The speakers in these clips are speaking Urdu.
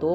2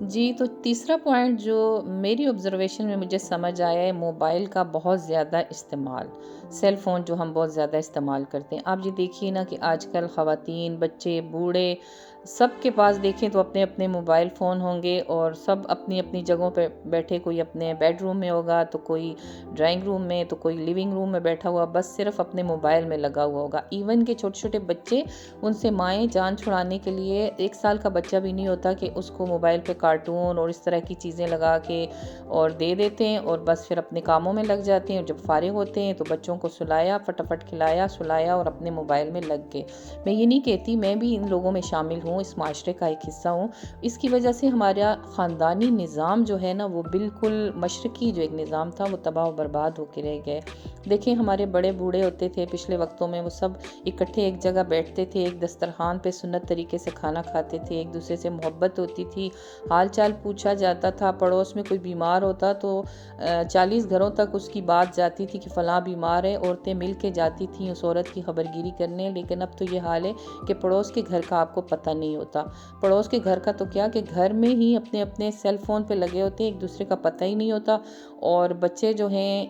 جی، تو تیسرا پوائنٹ جو میری آبزرویشن میں مجھے سمجھ آیا ہے، موبائل کا بہت زیادہ استعمال، سیل فون جو ہم بہت زیادہ استعمال کرتے ہیں۔ آپ یہ دیکھیے نا کہ آج کل خواتین، بچے، بوڑھے، سب کے پاس دیکھیں تو اپنے اپنے موبائل فون ہوں گے، اور سب اپنی اپنی جگہوں پہ بیٹھے، کوئی اپنے بیڈ روم میں ہوگا، تو کوئی ڈرائنگ روم میں، تو کوئی لیونگ روم میں بیٹھا ہوا، بس صرف اپنے موبائل میں لگا ہوا ہوگا۔ ایون کہ چھوٹے چھوٹے بچے، ان سے مائیں جان چھڑانے کے لیے 1 سال کا بچہ بھی نہیں ہوتا کہ اس کو موبائل پہ کارٹون اور اس طرح کی چیزیں لگا کے اور دے دیتے ہیں، اور بس پھر اپنے کاموں میں لگ جاتے ہیں، اور جب فارغ ہوتے ہیں تو بچوں کو سلایا، فٹافٹ کھلایا، سلایا، اور اپنے موبائل میں لگ گئے۔ میں یہ نہیں کہتی، میں بھی ان لوگوں میں شامل ہوں، اس معاشرے کا ایک حصہ ہوں۔ اس کی وجہ سے ہمارا خاندانی نظام جو ہے نا، وہ بالکل مشرقی جو ایک نظام تھا، وہ تباہ و برباد ہو کے رہ گئے۔ دیکھیں ہمارے بڑے بوڑھے ہوتے تھے پچھلے وقتوں میں، وہ سب اکٹھے ایک جگہ بیٹھتے تھے، ایک دسترخوان پہ سنت طریقے سے کھانا کھاتے تھے، ایک دوسرے سے محبت ہوتی تھی، حال چال پوچھا جاتا تھا، پڑوس میں کوئی بیمار ہوتا تو 40 گھروں تک اس کی بات جاتی تھی کہ فلاں بیمار ہے، عورتیں مل کے جاتی تھیں اس عورت کی خبرگیری کرنے۔ لیکن اب تو یہ حال ہے کہ پڑوس کے گھر کا آپ کو پتہ نہیں ہوتا، پڑوس کے گھر کا تو کیا کہ گھر میں ہی اپنے اپنے سیل فون پہ لگے ہوتے ہیں، ایک دوسرے کا پتہ ہی نہیں ہوتا، اور بچے جو ہیں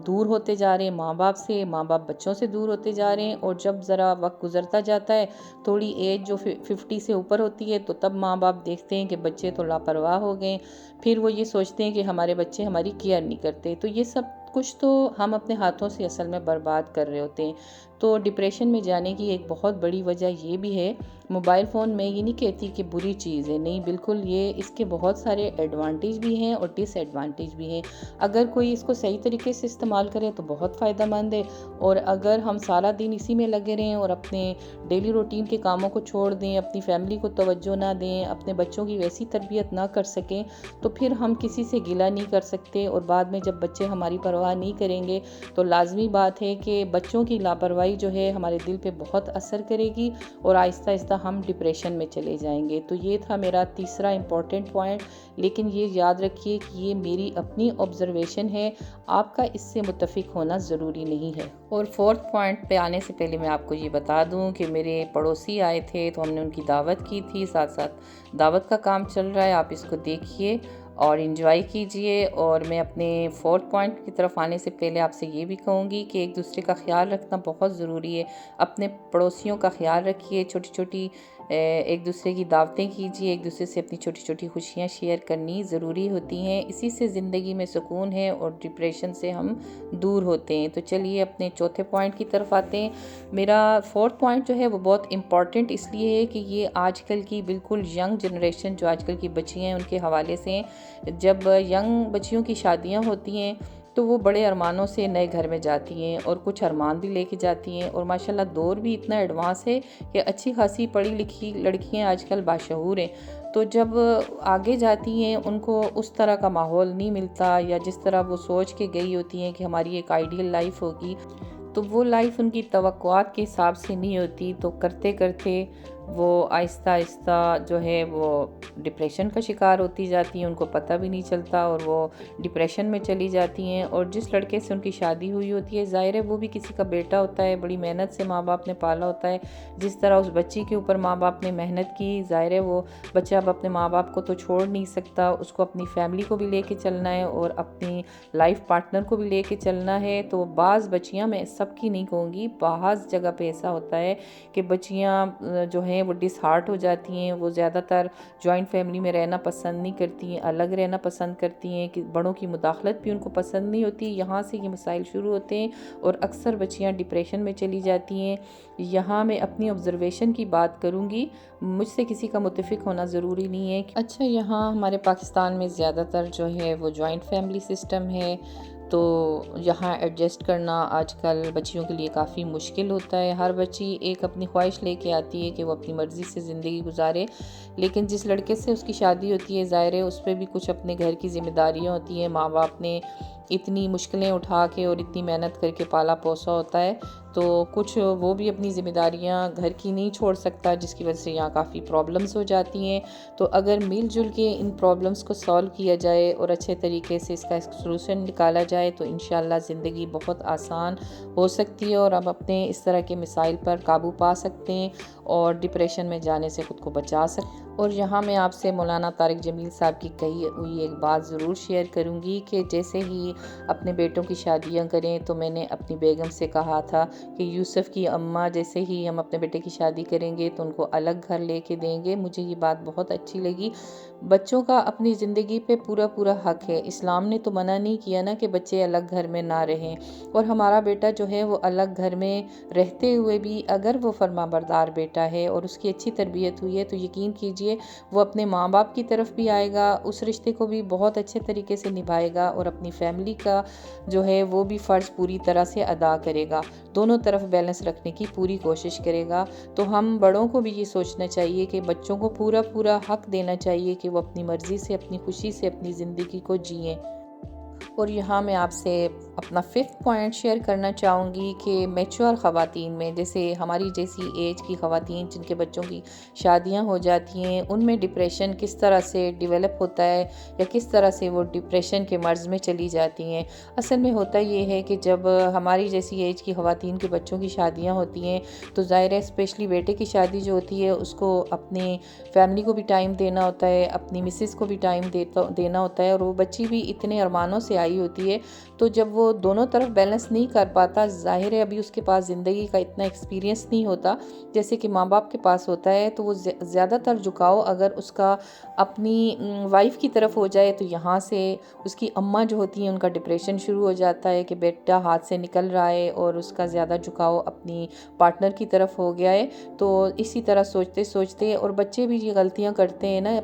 دور ہوتے جا رہے ہیں ماں باپ سے، ماں باپ بچوں سے دور ہوتے جا رہے ہیں، اور جب ذرا وقت گزرتا جاتا ہے، تھوڑی ایج جو 50 سے اوپر ہوتی ہے، تو تب ماں باپ دیکھتے ہیں کہ بچے تو لاپرواہ ہو گئے، پھر وہ یہ سوچتے ہیں کہ ہمارے بچے ہماری کیئر نہیں کرتے۔ تو یہ سب کچھ تو ہم اپنے ہاتھوں سے اصل میں برباد کر رہے ہوتے ہیں۔ تو ڈپریشن میں جانے کی ایک بہت بڑی وجہ یہ بھی ہے، موبائل فون میں یہ نہیں کہتی کہ بری چیز ہے، نہیں، بالکل یہ اس کے بہت سارے ایڈوانٹیج بھی ہیں اور ڈس ایڈوانٹیج بھی ہیں۔ اگر کوئی اس کو صحیح طریقے سے استعمال کرے تو بہت فائدہ مند ہے، اور اگر ہم سارا دن اسی میں لگے رہیں اور اپنے ڈیلی روٹین کے کاموں کو چھوڑ دیں، اپنی فیملی کو توجہ نہ دیں، اپنے بچوں کی ویسی تربیت نہ کر سکیں، تو پھر ہم کسی سے گلہ نہیں کر سکتے، اور بعد میں جب بچے ہماری پرواہ نہیں کریں گے تو لازمی بات ہے کہ بچوں کی لاپرواہی جو ہے ہمارے دل پہ بہت اثر کرے گی، اور آہستہ آہستہ ہم ڈپریشن میں چلے جائیں گے۔ تو یہ تھا میرا تیسرا امپورٹنٹ پوائنٹ، لیکن یہ یاد رکھیے کہ یہ میری اپنی آبزرویشن ہے، آپ کا اس سے متفق ہونا ضروری نہیں ہے۔ اور فورتھ پوائنٹ پہ آنے سے پہلے میں آپ کو یہ بتا دوں کہ میرے پڑوسی آئے تھے تو ہم نے ان کی دعوت کی تھی، ساتھ ساتھ دعوت کا کام چل رہا ہے، آپ اس کو دیکھیے اور انجوائے کیجئے۔ اور میں اپنے فورتھ پوائنٹ کی طرف آنے سے پہلے آپ سے یہ بھی کہوں گی کہ ایک دوسرے کا خیال رکھنا بہت ضروری ہے، اپنے پڑوسیوں کا خیال رکھیے، چھوٹی چھوٹی ایک دوسرے کی دعوتیں کیجیے، ایک دوسرے سے اپنی چھوٹی چھوٹی خوشیاں شیئر کرنی ضروری ہوتی ہیں، اسی سے زندگی میں سکون ہے اور ڈپریشن سے ہم دور ہوتے ہیں۔ تو چلیے اپنے چوتھے پوائنٹ کی طرف آتے ہیں۔ میرا فورتھ پوائنٹ جو ہے وہ بہت امپورٹنٹ اس لیے ہے کہ یہ آج کل کی بالکل ینگ جنریشن، جو آج کل کی بچیاں ہیں ان کے حوالے سے ہیں۔ جب ینگ بچیوں کی شادیاں ہوتی ہیں تو وہ بڑے ارمانوں سے نئے گھر میں جاتی ہیں، اور کچھ ارمان بھی لے کے جاتی ہیں، اور ماشاءاللہ دور بھی اتنا ایڈوانس ہے کہ اچھی خاصی پڑھی لکھی لڑکیاں آج کل باشعور ہیں۔ تو جب آگے جاتی ہیں ان کو اس طرح کا ماحول نہیں ملتا، یا جس طرح وہ سوچ کے گئی ہوتی ہیں کہ ہماری ایک آئیڈیل لائف ہوگی، تو وہ لائف ان کی توقعات کے حساب سے نہیں ہوتی، تو کرتے کرتے وہ آہستہ آہستہ جو ہے وہ ڈپریشن کا شکار ہوتی جاتی ہیں، ان کو پتہ بھی نہیں چلتا، اور وہ ڈپریشن میں چلی جاتی ہیں۔ اور جس لڑکے سے ان کی شادی ہوئی ہوتی ہے، ظاہر ہے وہ بھی کسی کا بیٹا ہوتا ہے، بڑی محنت سے ماں باپ نے پالا ہوتا ہے، جس طرح اس بچی کے اوپر ماں باپ نے محنت کی، ظاہر ہے وہ بچہ اب اپنے ماں باپ کو تو چھوڑ نہیں سکتا، اس کو اپنی فیملی کو بھی لے کے چلنا ہے اور اپنی لائف پارٹنر کو بھی لے کے چلنا ہے۔ تو بعض بچیاں، میں سب کی نہیں کہوں گی، بعض جگہ پہ ایسا ہوتا ہے کہ بچیاں جو ہیں وہ ڈس ہارٹ ہو جاتی ہیں، وہ زیادہ تر جوائنٹ فیملی میں رہنا پسند نہیں کرتی ہیں، الگ رہنا پسند کرتی ہیں، کہ بڑوں کی مداخلت بھی ان کو پسند نہیں ہوتی، یہاں سے یہ مسائل شروع ہوتے ہیں، اور اکثر بچیاں ڈپریشن میں چلی جاتی ہیں۔ یہاں میں اپنی آبزرویشن کی بات کروں گی، مجھ سے کسی کا متفق ہونا ضروری نہیں ہے۔ اچھا، یہاں ہمارے پاکستان میں زیادہ تر جو ہے وہ جوائنٹ فیملی سسٹم ہے، تو یہاں ایڈجسٹ کرنا آج کل بچیوں کے لیے کافی مشکل ہوتا ہے۔ ہر بچی ایک اپنی خواہش لے کے آتی ہے کہ وہ اپنی مرضی سے زندگی گزارے، لیکن جس لڑکے سے اس کی شادی ہوتی ہے، ظاہر ہے اس پہ بھی کچھ اپنے گھر کی ذمہ داریاں ہوتی ہیں، ماں باپ نے اتنی مشکلیں اٹھا کے اور اتنی محنت کر کے پالا پوسا ہوتا ہے، تو کچھ وہ بھی اپنی ذمہ داریاں گھر کی نہیں چھوڑ سکتا، جس کی وجہ سے یہاں کافی پرابلمز ہو جاتی ہیں۔ تو اگر مل جل کے ان پرابلمز کو سالو کیا جائے اور اچھے طریقے سے اس کا ایک سلوشن نکالا جائے تو انشاءاللہ زندگی بہت آسان ہو سکتی ہے، اور ہم اپنے اس طرح کے مسائل پر قابو پا سکتے ہیں اور ڈپریشن میں جانے سے خود کو بچا سکتے ہیں۔ اور یہاں میں آپ سے مولانا طارق جمیل صاحب کی کہی ہوئی ایک بات ضرور شیئر کروں گی کہ جیسے ہی اپنے بیٹوں کی شادیاں کریں تو میں نے اپنی بیگم سے کہا تھا کہ یوسف کی اماں جیسے ہی ہم اپنے بیٹے کی شادی کریں گے تو ان کو الگ گھر لے کے دیں گے. مجھے یہ بات بہت اچھی لگی. بچوں کا اپنی زندگی پہ پورا حق ہے. اسلام نے تو منع نہیں کیا نا کہ بچے الگ گھر میں نہ رہیں. اور ہمارا بیٹا جو ہے وہ الگ گھر میں رہتے ہوئے بھی اگر وہ فرما بردار بیٹا ہے اور اس کی اچھی تربیت ہوئی ہے تو یقین کیجئے وہ اپنے ماں باپ کی طرف بھی آئے گا, اس رشتے کو بھی بہت اچھے طریقے سے نبھائے گا اور اپنی فیملی کا جو ہے وہ بھی فرض پوری طرح سے ادا کرے گا. دونوں طرف بیلنس رکھنے کی پوری کوشش کرے گا. تو ہم بڑوں کو بھی یہ سوچنا چاہیے کہ بچوں کو پورا حق دینا چاہیے کہ وہ اپنی مرضی سے, اپنی خوشی سے اپنی زندگی کو جئیں. اور یہاں میں آپ سے اپنا 5th پوائنٹ شیئر کرنا چاہوں گی کہ میچور خواتین میں, جیسے ہماری جیسی ایج کی خواتین جن کے بچوں کی شادیاں ہو جاتی ہیں, ان میں ڈپریشن کس طرح سے ڈیولپ ہوتا ہے یا کس طرح سے وہ ڈپریشن کے مرض میں چلی جاتی ہیں. اصل میں ہوتا یہ ہے کہ جب ہماری جیسی ایج کی خواتین کے بچوں کی شادیاں ہوتی ہیں تو ظاہر ہے اسپیشلی بیٹے کی شادی جو ہوتی ہے اس کو اپنی فیملی کو بھی ٹائم دینا ہوتا ہے, اپنی مسز کو بھی ٹائم دینا ہوتا ہے, اور وہ بچی بھی اتنے ارمانوں سے آئی ہوتی ہے. تو جب وہ دونوں طرف بیلنس نہیں کر پاتا, ظاہر ہے ابھی اس کے پاس زندگی کا اتنا ایکسپیرینس نہیں ہوتا جیسے کہ ماں باپ کے پاس ہوتا ہے, تو وہ زیادہ تر جھکاؤ اگر اس کا اپنی وائف کی طرف ہو جائے تو یہاں سے اس کی اماں جو ہوتی ہیں ان کا ڈپریشن شروع ہو جاتا ہے کہ بیٹا ہاتھ سے نکل رہا ہے, اور اس کا زیادہ جھکاؤ اپنی پارٹنر کی طرف ہو گیا ہے. تو اسی طرح سوچتے اور بچے بھی یہ غلطیاں کرتے ہیں نا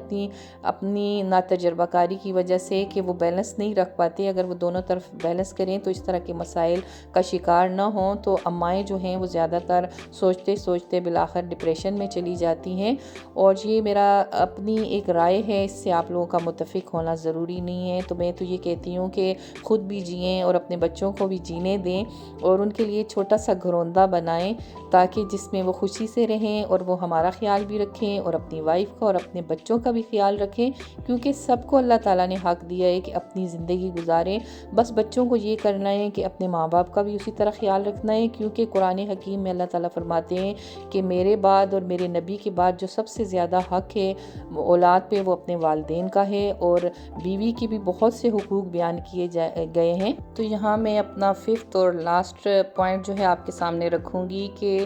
اپنی ناتجربہ کاری کی وجہ سے کہ وہ بیلنس نہیں رکھ پاتے. اگر وہ دونوں طرف بیلنس کریں تو اس طرح کے مسائل کا شکار نہ ہوں. تو امائیں جو ہیں وہ زیادہ تر سوچتے بالآخر ڈپریشن میں چلی جاتی ہیں. اور یہ میرا اپنی ایک رائے ہے, اس سے آپ لوگوں کا متفق ہونا ضروری نہیں ہے. تو میں تو یہ کہتی ہوں کہ خود بھی جئیں اور اپنے بچوں کو بھی جینے دیں, اور ان کے لیے چھوٹا سا گھروندہ بنائیں تاکہ جس میں وہ خوشی سے رہیں اور وہ ہمارا خیال بھی رکھیں اور اپنی وائف کا اور اپنے بچوں کا بھی خیال رکھیں, کیونکہ سب کو اللہ تعالیٰ نے حق دیا ہے کہ اپنی زندگی گزاریں. بس بچوں کو یہ کرنا ہے کہ اپنے ماں باپ کا بھی اسی طرح خیال رکھنا ہے, کیونکہ قرآن حکیم میں اللہ تعالیٰ فرماتے ہیں کہ میرے بعد اور میرے نبی کے بعد جو سب سے زیادہ حق ہے اولاد پہ وہ اپنے والدین کا ہے, اور بیوی کی بھی بہت سے حقوق بیان کیے گئے ہیں. تو یہاں میں اپنا 5th اور لاسٹ پوائنٹ جو ہے آپ کے سامنے رکھوں گی کہ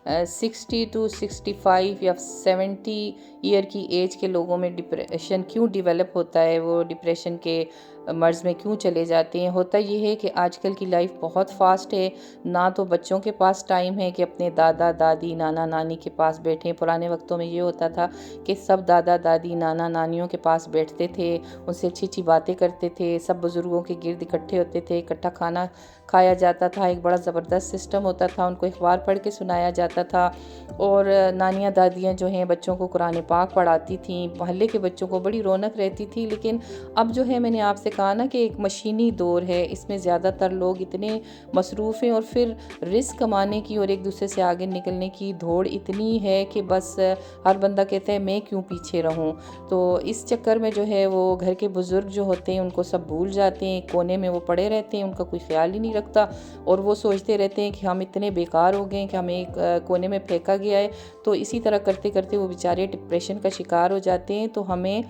60 to 65 یا 70 ایئر کی ایج کے لوگوں میں ڈپریشن کیوں ڈیولپ ہوتا ہے, وہ ڈپریشن کے مرض میں کیوں چلے جاتے ہیں. ہوتا یہ ہے کہ آج کل کی لائف بہت فاسٹ ہے, نہ تو بچوں کے پاس ٹائم ہے کہ اپنے دادا دادی نانا نانی کے پاس بیٹھیں. پرانے وقتوں میں یہ ہوتا تھا کہ سب دادا دادی نانا نانیوں کے پاس بیٹھتے تھے, ان سے اچھی باتیں کرتے تھے, سب بزرگوں کے گرد اکٹھے ہوتے تھے, اکٹھا کھانا کھایا جاتا تھا, ایک بڑا زبردست سسٹم ہوتا تھا, ان کو اخبار پڑھ کے سنایا جاتا تھا, اور نانیاں دادیاں جو ہیں بچوں کو قرآن پاک پڑھاتی تھیں, محلے کے بچوں کو بڑی رونق رہتی تھی. لیکن اب جو ہے میں نے آپ سے کہا نا کہ ایک مشینی دور ہے, اس میں زیادہ تر لوگ اتنے مصروف ہیں, اور پھر رزق کمانے کی اور ایک دوسرے سے آگے نکلنے کی دوڑ اتنی ہے کہ بس ہر بندہ کہتا ہے میں کیوں پیچھے رہوں. تو اس چکر میں جو ہے وہ گھر کے بزرگ جو ہوتے ہیں ان کو سب بھول جاتے ہیں, کونے میں وہ پڑے رہتے ہیں, ان کا کوئی خیال ہی نہیں رکھتا, اور وہ سوچتے رہتے ہیں کہ ہم اتنے بیکار ہو گئے ہیں کہ ہمیں ایک کونے میں پھینکا گیا ہے. تو اسی طرح کرتے کرتے وہ بیچارے ڈپریشن کا شکار ہو جاتے ہیں. تو ہمیں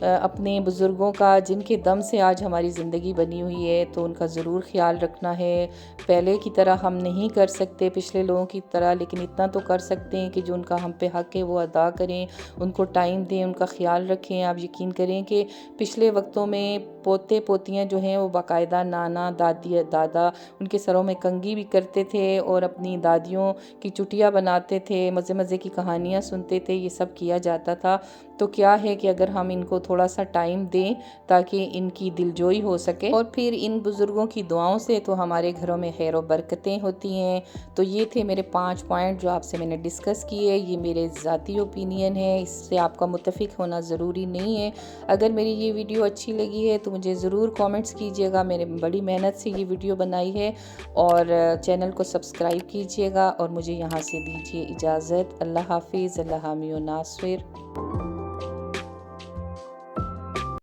اپنے بزرگوں کا, جن کے دم سے آج ہماری زندگی بنی ہوئی ہے, تو ان کا ضرور خیال رکھنا ہے. پہلے کی طرح ہم نہیں کر سکتے پچھلے لوگوں کی طرح, لیکن اتنا تو کر سکتے ہیں کہ جو ان کا ہم پہ حق ہے وہ ادا کریں, ان کو ٹائم دیں, ان کا خیال رکھیں. آپ یقین کریں کہ پچھلے وقتوں میں پوتے پوتیاں جو ہیں وہ باقاعدہ نانا دادی دادا ان کے سروں میں کنگھی بھی کرتے تھے, اور اپنی دادیوں کی چٹیاں بناتے تھے, مزے کی کہانیاں سنتے تھے, یہ سب کیا جاتا تھا. تو کیا ہے کہ اگر ہم ان کو تھوڑا سا ٹائم دیں تاکہ ان کی دلجوئی ہو سکے, اور پھر ان بزرگوں کی دعاؤں سے تو ہمارے گھروں میں خیر و برکتیں ہوتی ہیں. تو یہ تھے میرے 5 پوائنٹ جو آپ سے میں نے ڈسکس کیے. یہ میرے ذاتی اوپینین ہے, اس سے آپ کا متفق ہونا ضروری نہیں ہے. اگر میری یہ ویڈیو اچھی لگی ہے تو مجھے ضرور کامنٹس کیجیے گا. میں نے بڑی محنت سے یہ ویڈیو بنائی ہے, اور چینل کو سبسکرائب کیجیے گا, اور مجھے یہاں سے دیجیے اجازت. اللہ حافظ. اللہ حامی و ناصر.